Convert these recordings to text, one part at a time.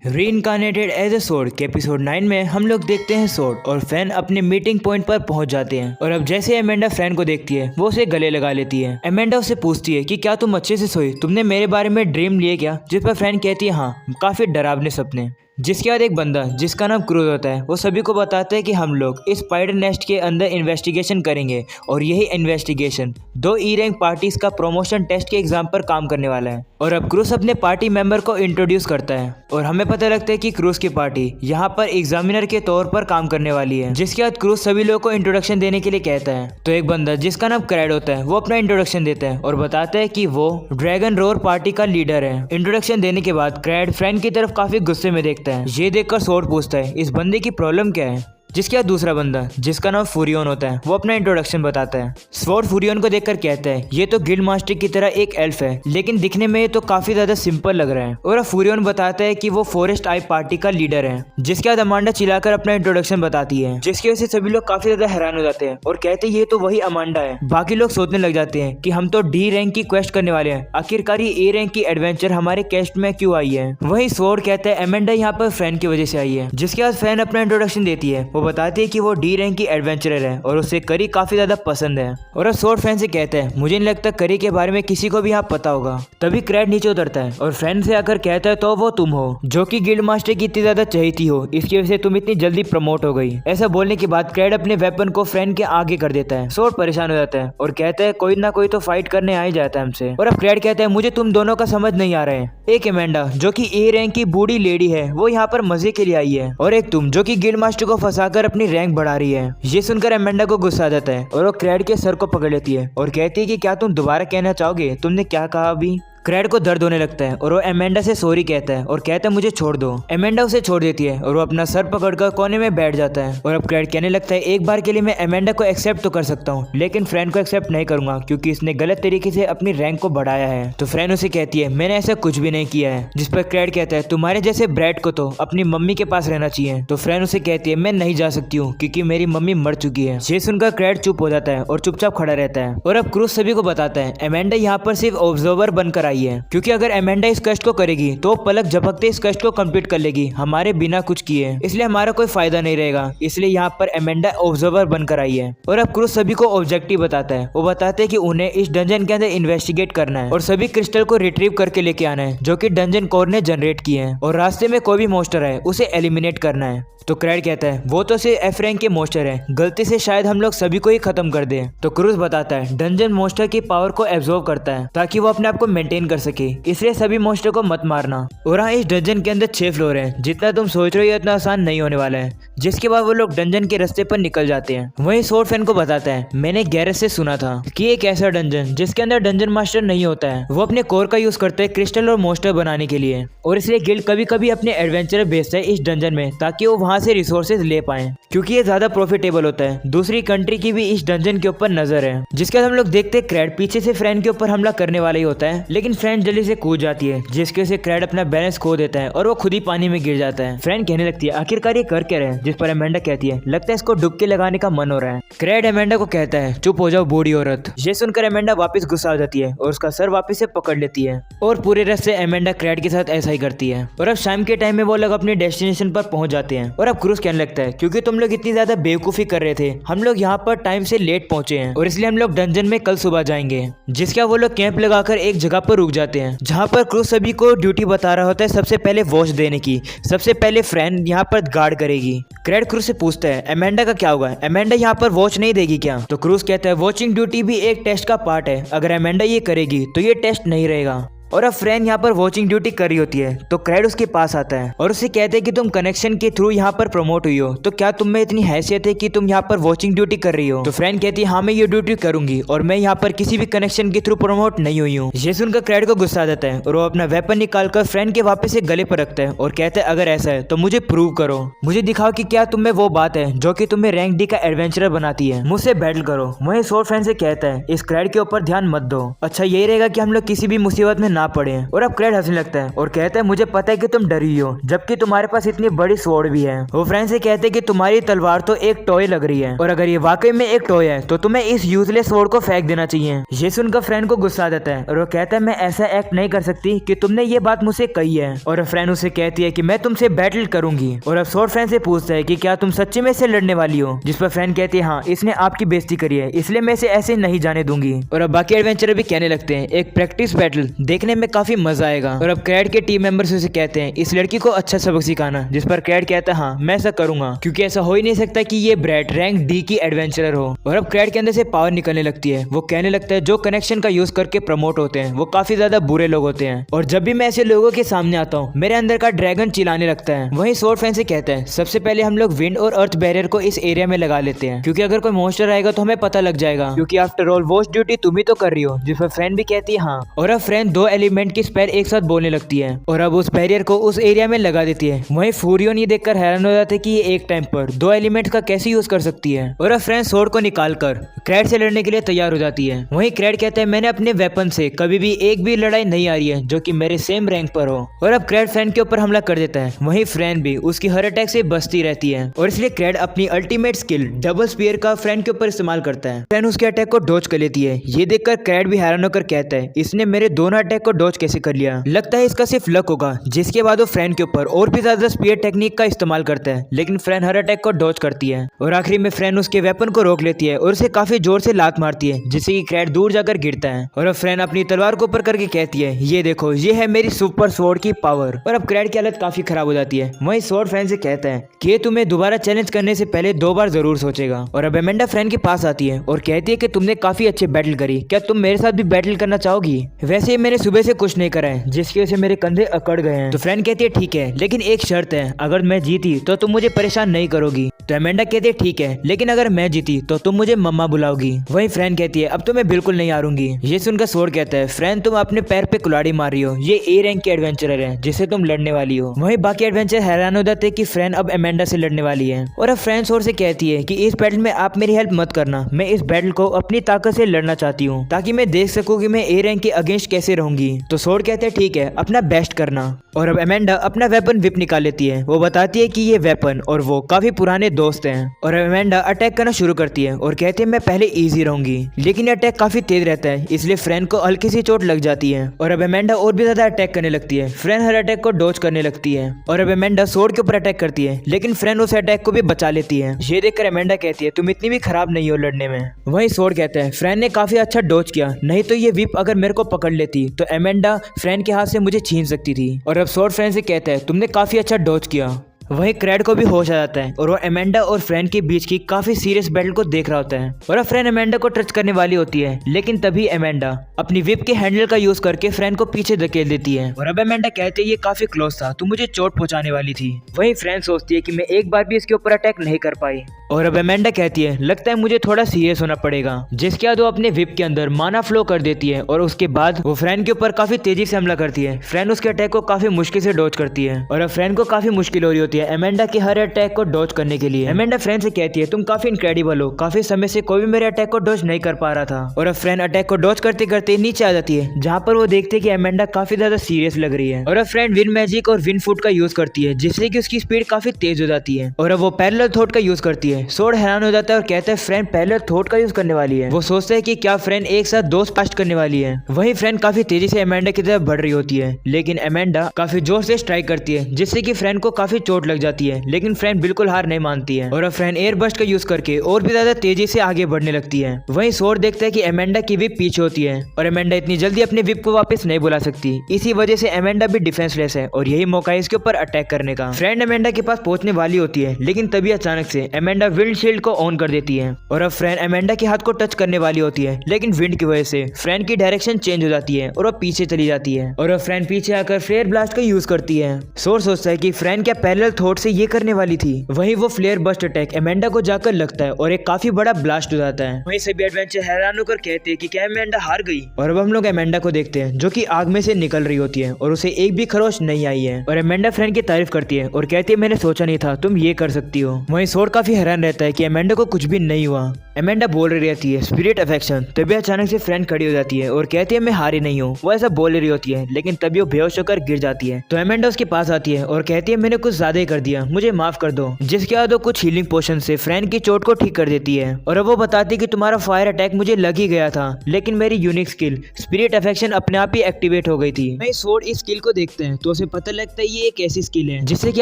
रीइंकार्नेटेड as a sword के episode 9 में हम लोग देखते हैं सोर्ड और फैन अपने मीटिंग पॉइंट पर पहुंच जाते हैं। और अब जैसे एमेंडा फ्रैन को देखती है वो उसे गले लगा लेती है। एमेंडा उससे पूछती है कि क्या तुम अच्छे से सोई, तुमने मेरे बारे में ड्रीम लिए क्या? जिस पर फ्रैन कहती है हाँ, काफी डरावने सपने। जिसके बाद एक बंदा जिसका नाम क्रूज होता है वो सभी को बताता है कि हम लोग इस स्पाइडर नेस्ट के अंदर इन्वेस्टिगेशन करेंगे और यही इन्वेस्टिगेशन 2 ई रैंक पार्टीज का प्रमोशन टेस्ट के एग्जाम पर काम करने वाला है। और अब क्रूज अपने पार्टी मेंबर को इंट्रोड्यूस करता है और हमें पता लगता है कि क्रूज की पार्टी यहाँ पर एग्जामिनर के तौर पर काम करने वाली है। जिसके बाद क्रूज सभी लोगों को इंट्रोडक्शन देने के लिए कहता है। तो एक बंदा जिसका नाम क्रेड होता है वो अपना इंट्रोडक्शन देता है और बताता है कि वो ड्रैगन रोर पार्टी का लीडर है। इंट्रोडक्शन देने के बाद क्रेड फ्रैन की तरफ काफी गुस्से में देखता है। ये देखकर सोर्ड पूछता है इस बंदे की प्रॉब्लम क्या है? जिसके बाद दूसरा बंदा जिसका नाम फूरियन होता है वो अपना इंट्रोडक्शन बताता है। स्वॉर्ड फूरियन को देखकर कहता है ये तो गिल्ड मास्टर की तरह एक एल्फ है, लेकिन दिखने में ये तो काफी ज्यादा सिंपल लग रहा है। और अब फूरियन बताता है कि वो फॉरेस्ट आई पार्टी का लीडर है। जिसके बाद अमांडा चिल्लाकर अपना इंट्रोडक्शन बताती है, जिसकी वजह से सभी लोग काफी ज्यादा हैरान हो जाते हैं और कहते हैं ये तो वही अमांडा है। बाकी लोग सोचने लग जाते हैं कि हम तो डी रैंक की क्वेस्ट करने वाले हैं, आखिरकार ये ए रैंक की एडवेंचर हमारे कैस्ट में क्यों आई है? वही स्वॉर्ड कहता है अमांडा यहाँ पर फ्रैन की वजह से आई है। जिसके बाद फ्रैन अपना इंट्रोडक्शन देती है, वो बताती है कि वो डी रैंक की एडवेंचरर है और उसे करी काफी ज्यादा पसंद है। और अब स्वॉर्ड फ्रैन से कहता है मुझे नहीं लगता करी के बारे में किसी को भी यहाँ पता होगा। तभी क्रेड नीचे उतरता है और फ्रैन से आकर कहता है तो वो तुम हो जो कि गिल्ड मास्टर की इतनी ज्यादा चहेती हो, इसकी वजह से तुम इतनी जल्दी प्रमोट हो गई। ऐसा बोलने के बाद क्रेड अपने वेपन को फ्रैन के आगे कर देता है। स्वॉर्ड परेशान हो जाता है और कहता है कोई ना कोई तो फाइट करने आ ही जाता है हमसे। और अब क्रेड कहता है मुझे तुम दोनों का समझ नहीं आ रहा है। एक एमेंडा जो कि ए रैंक की बूढ़ी लेडी है वो यहाँ पर मजे के लिए आई है, और एक तुम जो कि गिल्ड मास्टर को फंसाकर अपनी रैंक बढ़ा रही है। ये सुनकर एमेंडा को गुस्सा आ जाता है और वो क्रेड के सर को पकड़ लेती है और कहती है कि क्या तुम दोबारा कहना चाहोगे तुमने क्या कहा अभी? क्रेड को दर्द होने लगता है और वो एमेंडा से सॉरी कहता है और कहता है मुझे छोड़ दो। एमेंडा उसे छोड़ देती है और वो अपना सर पकड़कर कोने में बैठ जाता है। और अब क्रेड कहने लगता है एक बार के लिए मैं एमेंडा को एक्सेप्ट तो कर सकता हूँ, लेकिन फ्रैन को एक्सेप्ट नहीं करूंगा क्योंकि इसने गलत तरीके से अपनी रैंक को बढ़ाया है। तो फ्रैन उसे कहती है मैंने ऐसा कुछ भी नहीं किया है। जिस पर क्रेड कहता है तुम्हारे जैसे ब्रैड को तो अपनी मम्मी के पास रहना चाहिए। तो फ्रैन उसे कहती है मैं नहीं जा सकती हूँ क्योंकि मेरी मम्मी मर चुकी है। ये सुनकर क्रेड चुप हो जाता है और चुपचाप खड़ा रहता है। और अब क्रूज सभी को बताता है एमेंडा यहाँ पर सिर्फ ऑब्जर्वर बनकर आई है, क्योंकि अगर एमेंडा इस कष्ट को करेगी तो पलक झपकते इस कष्ट को कंप्लीट कर लेगी हमारे बिना कुछ किए, इसलिए हमारा कोई फायदा नहीं रहेगा। इसलिए यहाँ पर एमेंडा ऑब्जर्वर बनकर आई है। और अब क्रूज सभी को ऑब्जेक्टिव बताता है। वो बताते हैं कि उन्हें इस डंजन के अंदर इन्वेस्टिगेट करना है और सभी क्रिस्टल को रिट्रीव करके लेके आना है जो कि डंजन कोर ने जनरेट किए हैं, और रास्ते में कोई भी मॉन्स्टर है उसे एलिमिनेट करना है। तो क्रेड कहता है वो तो सिर्फ एफ रैंक के मॉन्स्टर है, गलती से शायद हम लोग सभी को ही खत्म कर दें। तो क्रूज बताता है डंजन मॉन्स्टर की पावर को एब्जॉर्ब करता है ताकि वो अपने आप को मेंटेन कर सके, इसलिए सभी मॉन्स्टर को मत मारना। और हाँ, इस डंजन के अंदर 6 फ्लोर है, जितना तुम सोच रहे हो इतना आसान नहीं होने वाला है। जिसके बाद वो लोग डंजन के रास्ते पर निकल जाते हैं। वहीं स्वॉर्ड फैन को बताता है मैंने गैरेज से सुना था कि एक ऐसा डंजन जिसके अंदर डंजन मास्टर नहीं होता है वो अपने कोर का यूज करते हैं क्रिस्टल और मॉन्स्टर बनाने के लिए, और इसलिए गिल्ड कभी कभी अपने एडवेंचर भेजता है इस डंजन में ताकि वो वहां से रिसोर्सेज ले पाए, क्योंकि ये ज्यादा प्रॉफिटेबल होता है। दूसरी कंट्री की भी इस डंजन के ऊपर नजर है। जिसके बाद हम लोग देखते हैं क्रेड पीछे से फ्रैन के ऊपर हमला करने वाला ही होता है, लेकिन फ्रैन जल्दी से कूद जाती है, जिसके से क्रेड अपना बैलेंस खो देता है और वो खुद ही पानी में गिर जाता है। फ्रैन कहने लगती है आखिरकार ये कर क्या रहे हैं? जिस पर एमेंडा कहती है लगता है इसको डुबकी लगाने का मन हो रहा है। क्रेड एमेंडा को कहता है चुप हो जाओ बूढ़ी औरत। ये सुनकर एमेंडा वापस गुस्सा हो जाती है और उसका सर वापस से पकड़ लेती है, और पूरे रास्ते एमेंडा क्रेड के साथ ऐसा ही करती है। और अब शाम के टाइम में वो लोग अपने डेस्टिनेशन पर पहुंच जाते हैं। और अब क्रूज कहने लगता है क्योंकि तुम लोग इतनी ज्यादा बेवकूफी कर रहे थे, हम लोग यहाँ पर टाइम से लेट पहुंचे हैं और इसलिए हम लोग डंजन में कल सुबह जाएंगे। जिसका वो लोग कैंप लगाकर एक जगह पर रुक जाते हैं जहाँ पर क्रूज सभी को ड्यूटी बता रहा होता है सबसे पहले वॉच देने की। सबसे पहले फ्रैन यहाँ पर गार्ड करेगी। क्रेड क्रूज से पूछता है एमेंडा का क्या होगा, एमेंडा यहाँ पर वॉच नहीं देगी क्या? तो क्रूज कहता है वॉचिंग ड्यूटी भी एक टेस्ट का पार्ट है, अगर एमेंडा ये करेगी तो ये टेस्ट नहीं रहेगा। और अब फ्रैन यहाँ पर वॉचिंग ड्यूटी कर रही होती है तो क्रेड उसके पास आता है और उसे कहते हैं कि तुम कनेक्शन के थ्रू यहाँ पर प्रमोट हुई हो, तो क्या तुम में इतनी हैसियत है कि तुम यहाँ पर वॉचिंग ड्यूटी कर रही हो? तो फ्रैन कहती है हाँ मैं ये ड्यूटी करूंगी और मैं यहाँ पर किसी भी कनेक्शन के थ्रू प्रमोट नहीं हुई हूँ। ये सुनकर क्रेड को गुस्सा आ जाता है और वो अपना वेपन निकालकर फ्रैन के वापस से गले पर रखता है और कहता है अगर ऐसा है तो मुझे प्रूव करो, मुझे दिखाओ कि क्या तुम में वो बात है जो कि तुम्हें रैंक डी का एडवेंचरर बनाती है, मुझसे बैटल करो। वहीं स्वॉर्ड फ्रैन से कहता है इस क्रेड के ऊपर ध्यान मत दो, अच्छा यही रहेगा कि हम लोग किसी भी मुसीबत में ना पड़े। और अब क्रेड हंसने लगता है और कहता है मुझे पता है कि तुम डरी हो, जबकि तुम्हारे पास इतनी बड़ी स्वॉर्ड भी है। वो फ्रेंड से कहते हैं कि तुम्हारी तलवार तो एक टॉय लग रही है, और अगर ये वाकई में एक टॉय है तो तुम्हें इस यूजलेस स्वॉर्ड को फेंक देना चाहिए। ये सुनकर फ्रेंड को गुस्सा आ जाता है और वो कहता है मैं ऐसा एक्ट नहीं कर सकती कि तुमने ये बात मुझसे कही है। और फ्रेंड उसे कहती है कि मैं तुमसे बैटल करूंगी। और अब स्वॉर्ड फ्रेंड से पूछता है कि क्या तुम सच्ची में इससे लड़ने वाली हो, जिस पर फ्रेंड कहती है हाँ, इसने आपकी बेइज्जती करी है, इसलिए मैं इसे ऐसे नहीं जाने दूंगी। और अब बाकी एडवेंचरर भी कहने लगते हैं एक प्रैक्टिस बैटल देखने में काफी मजा आएगा। और अब क्रेड के टीम मेंबर्स उसे कहते हैं इस लड़की को अच्छा सबक सिखाना, जिस पर क्रेड कहता है हाँ मैं ऐसा करूंगा, क्योंकि ऐसा हो ही नहीं सकता कि ये ब्रैट रैंक डी की एडवेंचरर हो। और अब क्रेड के अंदर से पावर निकलने लगती है। वो कहने लगता है जो कनेक्शन का यूज करके प्रमोट होते हैं वो काफी ज्यादा बुरे लोग होते हैं, और जब भी मैं ऐसे लोगों के सामने आता हूँ मेरे अंदर का ड्रैगन चिल्लाने लगता है। वहीं स्वॉर्ड फ्रेंड से कहता है सबसे पहले हम लोग विंड और अर्थ बैरियर को इस एरिया में लगा लेते हैं, क्योंकि अगर कोई मॉन्स्टर आएगा तो हमें पता लग जाएगा, क्योंकि आफ्टर ऑल वॉच ड्यूटी तुम ही तो कर रही हो। जिस पर फ्रेंड भी कहती है हाँ। और अब फ्रेंड दो एलिमेंट की स्पेल एक साथ बोलने लगती है और अब उस बैरियर को उस एरिया में लगा देती है। वहीं फूरियन ये देखकर हैरान हो जाते हैं कि ये एक टाइम पर दो एलिमेंट का कैसे यूज कर सकती है। और अब फ्रेंड स्वॉर्ड को निकालकर क्रेड से लड़ने के लिए तैयार हो जाती है। वहीं क्रेड कहता है मैंने अपने वेपन से कभी भी एक भी लड़ाई नहीं आ रही है जो कि मेरे सेम रैंक पर हो। और अब क्रेड फ्रेंड के ऊपर हमला कर देता है। वहीं फ्रेंड भी उसकी हर अटैक से बचती रहती है, और इसलिए क्रेड अपनी अल्टीमेट स्किल डबल स्पीयर का फ्रेंड के ऊपर इस्तेमाल करता है। फ्रेंड उसके अटैक को डॉज कर लेती है। ये देखकर क्रेड भी हैरान होकर कहता है इसने मेरे दोनों अटैक को डॉज कैसे कर लिया, लगता है इसका सिर्फ लक होगा। जिसके बाद वो फ्रेंड के ऊपर और भी ज्यादा स्पीयर टेक्निक का इस्तेमाल करता है, लेकिन फ्रेंड हर अटैक को डॉज करती है और आखिरी में फ्रेंड उसके वेपन को रोक लेती है और उसे काफी जोर से लात मारती है, जिससे कि क्रेड दूर जाकर गिरता है। और अब फ्रेंड अपनी तलवार को ऊपर करके कहती है ये देखो ये है मेरी सुपर स्वॉर्ड की पावर। और अब क्रेड की हालत काफी खराब हो जाती है। वहीं स्वॉर्ड फ्रेंड से कहता है कि तुम्हें दोबारा चैलेंज करने से पहले 2 बार जरूर सोचेगा। और अब एमेंडा फ्रेंड के पास आती है और कहती है कि तुमने काफी अच्छे बैटल करी, क्या तुम मेरे साथ भी बैटल करना चाहोगी? वैसे मैंने सुबह से कुछ नहीं करा है, जिसकी वजह से मेरे कंधे अकड़ गए हैं। तो फ्रेंड कहती है ठीक है, लेकिन एक शर्त है, अगर मैं जीती तो तुम मुझे परेशान नहीं करोगी। तो एमेंडा कहती है ठीक है, लेकिन अगर मैं जीती तो तुम मुझे मम्मा बुलाओगी। वही फ्रेंड कहती है अब तो मैं बिल्कुल नहीं हारूंगी। ये सुनकर स्वॉर्ड कहता है फ्रेंड तुम अपने पैर पे कुल्हाड़ी मार रही हो, ये ए रैंक के एडवेंचरर है जिससे तुम लड़ने वाली हो। वही बाकी एडवेंचर हैरान हो जाते हैं कि फ्रेंड अब एमेंडा से लड़ने वाली है। और अब फ्रेंड स्वॉर्ड से कहती है कि इस बैटल में आप मेरी हेल्प मत करना, मैं इस बैटल को अपनी ताकत से लड़ना चाहती हूँ ताकि मैं देख सकूं कि मैं ए रैंक के अगेंस्ट कैसे रहूंगी। तो स्वॉर्ड कहते हैं ठीक है, अपना बेस्ट करना। और अब एमेंडा अपना वेपन विप निकाल लेती है। वो बताती है कि ये वेपन और वो काफी पुराने दोस्त हैं। और एमेंडा अटैक करना शुरू करती है और कहती है मैं पहले इजी रहूंगी, लेकिन अटैक काफी तेज रहता है, इसलिए फ्रेंड को हल्की सी चोट लग जाती है। और अब एमेंडा और भी ज्यादा अटैक करने लगती है। फ्रेंड हर अटैक को डॉज करने लगती है। और अब एमेंडा स्वॉर्ड के ऊपर अटैक करती है, लेकिन फ्रेंड उस अटैक को भी बचा लेती है। ये देखकर एमेंडा कहती है तुम इतनी भी खराब नहीं हो लड़ने में। वहीं स्वॉर्ड कहता है फ्रेंड ने काफी अच्छा डॉज किया, नहीं तो ये विप अगर मेरे को पकड़ लेती तो एमेंडा फ्रेंड के हाथ से मुझे छीन सकती थी। और अब स्वॉर्ड फ्रेंड से कहता है तुमने काफी अच्छा डॉज किया। वहीं क्रेड को भी होश आ जाता है और वो एमेंडा और फ्रेंड के बीच की काफी सीरियस बैटल को देख रहा होता है। और अब फ्रेंड एमेंडा को टच करने वाली होती है, लेकिन तभी एमेंडा अपनी विप के हैंडल का यूज करके फ्रेंड को पीछे धकेल देती है। और अब एमेंडा कहते हैं ये काफी क्लोज था, तू मुझे चोट पहुंचाने वाली थी। वहीं फ्रेंड सोचती है कि मैं एक बार भी इसके ऊपर अटैक नहीं कर पाई। और अब एमेंडा कहती है लगता है मुझे थोड़ा सीरियस होना पड़ेगा, जिसके बाद वो अपने विप के अंदर माना फ्लो कर देती है और उसके बाद वो फ्रेंड के ऊपर काफी तेजी से हमला करती है। फ्रेंड उसके अटैक को काफी मुश्किल से डॉज करती है और अब फ्रेंड को काफी मुश्किल हो रही होती है एमेंडा के हर अटैक को डॉज करने के लिए। एमेंडा फ्रेंड से कहती है तुम काफी इनक्रेडिबल हो, काफी समय से कोई भी मेरे अटैक को डॉज नहीं कर पा रहा था। और अब फ्रेंड अटैक को डॉज करते करते नीचे आ जाती है, जहाँ पर वो देखते हैं कि एमेंडा काफी ज्यादा सीरियस लग रही है। और अब फ्रेंड विन मैजिक और विन फुट का यूज करती है, जिससे कि उसकी स्पीड काफी तेज हो जाती है। और अब वो पैरेलल थॉट का यूज करती है। स्वॉर्ड हैरान हो जाता है और कहता है फ्रेंड पैरेलल थॉट का यूज करने वाली है। वो सोचता है कि क्या फ्रेंड एक साथ 2 पास्ट करने वाली है। वही फ्रेंड काफी तेजी से एमेंडा की तरफ बढ़ रही होती है, लेकिन एमेंडा काफी जोर से स्ट्राइक करती है, जिससे कि फ्रेंड को काफी चोट लग जाती है, लेकिन फ्रेंड बिल्कुल हार नहीं मानती है। और अब फ्रेंड एयर बस्ट का यूज करके और भी ज्यादा तेजी से आगे बढ़ने लगती है। वहीं स्वॉर्ड देखता है कि एमेंडा की विप पीछे होती है और एमेंडा इतनी जल्दी अपने विप को वापस नहीं बुला सकती, इसी वजह से एमेंडा भी डिफेंसलेस है और यही मौका है इसके ऊपर अटैक करने का। फ्रेंड एमेंडा के पास पहुंचने वाली होती है, लेकिन तभी अचानक से एमेंडा विंड शील्ड को ऑन कर देती है। और अब फ्रेंड एमेंडा के हाथ को टच करने वाली होती है, लेकिन विंड की वजह से फ्रेंड की डायरेक्शन चेंज हो जाती है और वो पीछे चली जाती है। और अब फ्रेंड पीछे आकर फ्लेयर ब्लास्ट का यूज करती है। स्वॉर्ड सोचता है कि फ्रेंड क्या पैरेलल थॉट से ये करने वाली थी। वहीं वो फ्लेयर बस्ट अटैक एमेंडा को जाकर लगता है और एक काफी बड़ा ब्लास्ट हो जाता है। वहीं सभी एडवेंचर हैरान होकर कहते हैं कि क्या एमेंडा हार गई। और अब हम लोग एमेंडा को देखते हैं जो कि आग में से निकल रही होती है और उसे एक भी खरोच नहीं आई है। और एमेंडा फ्रेंड की तारीफ करती है और कहती है मैंने सोचा नहीं था तुम ये कर सकती हो। वहीं स्वॉर्ड काफी हैरान यकीन रहता है कि एमेंडा को कुछ भी नहीं हुआ। एमेंडा बोल रही रहती है स्पिरिट अफेक्शन, तभी अचानक से फ्रेंड खड़ी हो जाती है और कहती है मैं हारी नहीं हूँ। वो ऐसा बोल रही होती है लेकिन तभी वो बेहोश होकर गिर जाती है। तो एमेंडा उसके पास आती है और कहती है मैंने कुछ ज्यादा ही कर दिया, मुझे माफ कर दो। जिसके बाद वो कुछ हीलिंग पोशन से फ्रेंड की चोट को ठीक कर देती है और अब वो बताती है कि तुम्हारा फायर अटैक मुझे लग ही गया था, लेकिन मेरी यूनिक स्किल स्पिरिट अफेक्शन अपने आप ही एक्टिवेट हो गई थी। वही स्वॉर्ड इस स्किल को देखते हैं तो उसे पता लगता है ये एक ऐसी स्किल है जिससे कि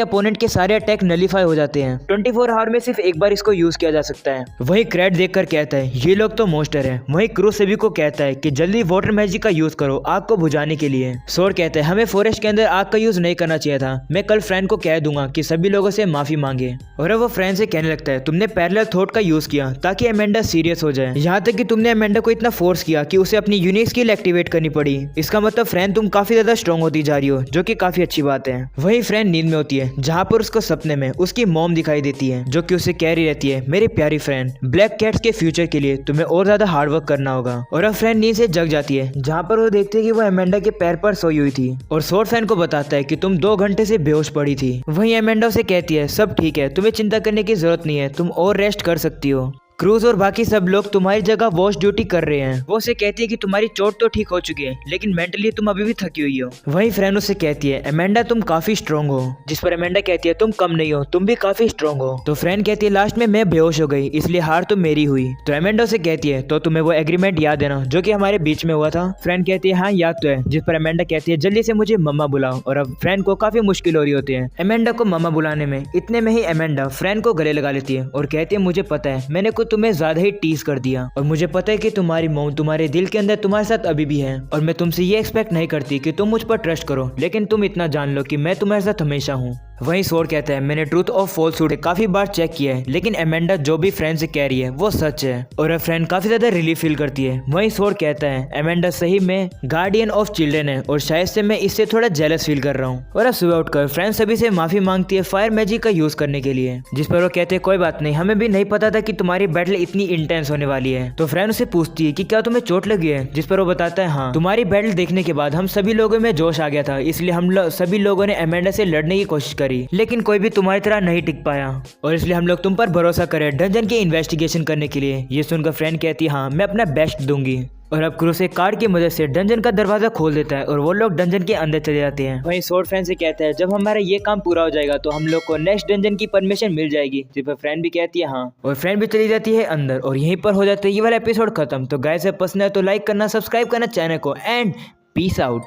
अपोनेंट के सारे अटैक नलीफाई हो जाते हैं। 24 आवर में सिर्फ एक बार इसको यूज किया जा सकता है। वही क्रेड देखकर कहता है ये लोग तो मोस्टर है। वही क्रूज सभी को कहता है कि जल्दी वाटर मैजिक का यूज करो आग को बुझाने के लिए। स्वॉर्ड कहता है हमें फॉरेस्ट के अंदर आग का यूज नहीं करना चाहिए था, मैं कल फ्रेंड को कह दूंगा कि सभी लोगों से माफी मांगे। और अब वो फ्रेंड से कहने लगता है तुमने पैरेलल थॉट का यूज किया ताकि एमेंडा सीरियस हो जाए, यहाँ तक कि तुमने एमेंडा को इतना फोर्स किया कि उसे अपनी यूनिक स्किल एक्टिवेट करनी पड़ी। इसका मतलब फ्रेंड तुम काफी ज्यादा स्ट्रॉन्ग होती जा रही हो, जो कि काफी अच्छी बात है। वही फ्रेंड नींद में होती है जहाँ पर उसको सपने में उसकी मॉम दिखाई देती है जो कि उसे कह रही रहती है मेरी प्यारी फ्रेंड ब्लैक कैट्स के फ्यूचर के लिए तुम्हें और ज्यादा हार्ड वर्क करना होगा। और अब फ्रेंड नींद से जग जाती है जहाँ पर वो देखते है कि वो एमेंडा के पैर पर सोई हुई थी और स्वॉर्ड फ्रेंड को बताता है कि तुम 2 घंटे से बेहोश पड़ी थी। वहीं एमेंडा उसे कहती है सब ठीक है, तुम्हें चिंता करने की जरूरत नहीं है, तुम और रेस्ट कर सकती हो। क्रूज और बाकी सब लोग तुम्हारी जगह वॉच ड्यूटी कर रहे हैं। वो उसे कहती है कि तुम्हारी चोट तो ठीक हो चुकी है लेकिन मेंटली तुम अभी भी थकी हुई हो। वही फ्रेंड उसे कहती है एमेंडा तुम काफी स्ट्रॉन्ग हो, जिस पर एमेंडा कहती है तुम कम नहीं हो, तुम भी काफी स्ट्रॉन्ग हो। तो फ्रेंड कहती है लास्ट में मैं बेहोश हो गई इसलिए हार तो मेरी हुई। तो एमेंडा उसे कहती है तो तुम्हें वो एग्रीमेंट याद है ना जो कि हमारे बीच में हुआ था। फ्रेंड कहती है हाँ याद तो है। जिस पर एमेंडा कहती है जल्दी से मुझे मम्मा बुलाओ। और अब फ्रेंड को काफी मुश्किल हो रही होती है एमेंडा को मम्मा बुलाने में। इतने में ही एमेंडा फ्रेंड को गले लगा लेती है और कहती है मुझे पता है मैंने कुछ तुम्हें ज्यादा ही कर दिया और मुझे पता है कि तुम्हारी मौत तुम्हारे दिल के अंदर तुम्हारे साथ अभी भी है और मैं तुमसे ये एक्सपेक्ट नहीं करती कि तुम मुझ पर ट्रस्ट करो, लेकिन तुम इतना जान लो कि मैं तुम्हारे साथ हमेशा हूँ। वहीं स्वॉर्ड कहता है मैंने ट्रूथ और फॉल्सहुड काफी बार चेक किया है लेकिन एमेंडा जो भी फ्रेंड से कह रही है वो सच है। और अब फ्रेंड काफी ज्यादा रिलीफ फील करती है। वहीं स्वॉर्ड कहता है एमेंडा सही में गार्डियन ऑफ चिल्ड्रन है और शायद से मैं इससे थोड़ा जेलस फील कर रहा हूँ। और अब सुबह उठकर फ्रेंड सभी से माफी मांगती है फायर मैजिक का यूज करने के लिए, जिस पर वो कहते हैं कोई बात नहीं, हमें भी नहीं पता था कि तुम्हारी बैटल इतनी इंटेंस होने वाली है। तो फ्रेंड उसे पूछती है कि क्या तुम्हें चोट लगी है, जिस पर वो बताता है हाँ, तुम्हारी बैटल देखने के बाद हम सभी लोगों में जोश आ गया था, इसलिए हम सभी लोगों ने एमेंडा से लड़ने की कोशिश करी लेकिन कोई भी तुम्हारी तरह नहीं टिक पाया और इसलिए हम लोग तुम पर भरोसा करें डंजन की इन्वेस्टिगेशन करने के लिए। ये सुनकर फ्रेंड कहती है हाँ मैं अपना बेस्ट दूंगी। और अब क्रूज एक कार्ड की मदद से डंजन का दरवाजा खोल देता है और वो लोग डंजन के अंदर चले जाते हैं। वहीं स्वॉर्ड फ्रेंड से कहता है जब हमारा ये काम पूरा हो जाएगा तो हम लोग को नेक्स्ट डंजन की परमिशन मिल जाएगी, जिस पर फ्रेंड भी कहती है हाँ और फ्रेंड भी चली जाती है अंदर। और यहीं पर हो जाता है ये वाला एपिसोड खत्म। तो गाइस पसंद है तो लाइक करना, सब्सक्राइब करना चैनल को एंड पीस आउट।